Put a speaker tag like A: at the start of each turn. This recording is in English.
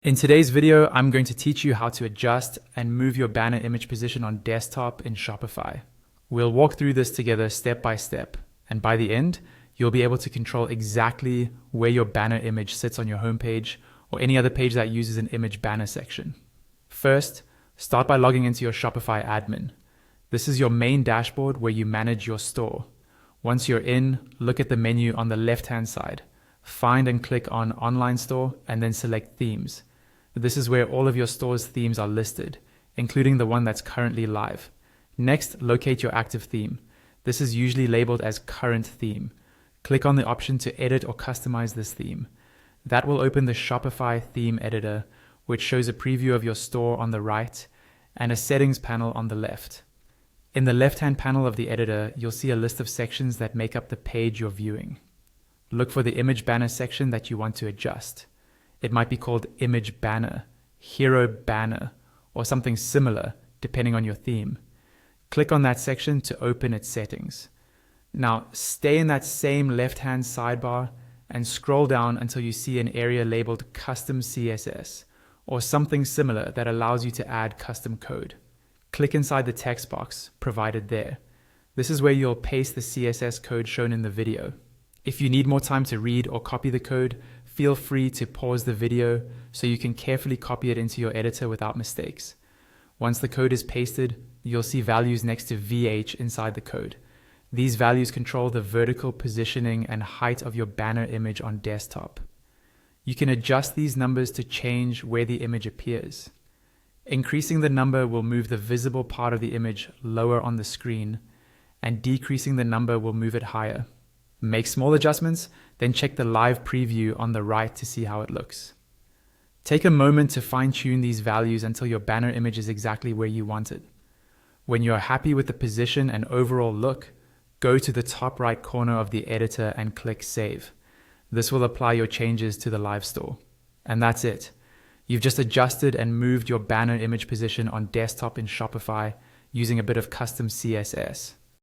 A: In today's video, I'm going to teach you how to adjust and move your banner image position on desktop in Shopify. We'll walk through this together step by step, and by the end, you'll be able to control exactly where your banner image sits on your homepage or any other page that uses an image banner section. First, start by logging into your Shopify admin. This is your main dashboard where you manage your store. Once you're in, look at the menu on the left-hand side. Find and click on Online Store and then select Themes. This is where all of your store's themes are listed, including the one that's currently live. Next, locate your active theme. This is usually labeled as Current Theme. Click on the option to edit or customize this theme. That will open the Shopify theme editor, which shows a preview of your store on the right and a settings panel on the left. In the left-hand panel of the editor, you'll see a list of sections that make up the page you're viewing. Look for the image banner section that you want to adjust. It might be called Image Banner, Hero Banner, or something similar, depending on your theme. Click on that section to open its settings. Now, stay in that same left-hand sidebar and scroll down until you see an area labeled Custom CSS, or something similar that allows you to add custom code. Click inside the text box provided there. This is where you'll paste the CSS code shown in the video. If you need more time to read or copy the code, feel free to pause the video so you can carefully copy it into your editor without mistakes. Once the code is pasted, you'll see values next to VH inside the code. These values control the vertical positioning and height of your banner image on desktop. You can adjust these numbers to change where the image appears. Increasing the number will move the visible part of the image lower on the screen, and decreasing the number will move it higher. Make small adjustments, then check the live preview on the right to see how it looks. Take a moment to fine-tune these values until your banner image is exactly where you want it. When you're happy with the position and overall look, go to the top right corner of the editor and click Save. This will apply your changes to the live store. And that's it. You've just adjusted and moved your banner image position on desktop in Shopify using a bit of custom CSS.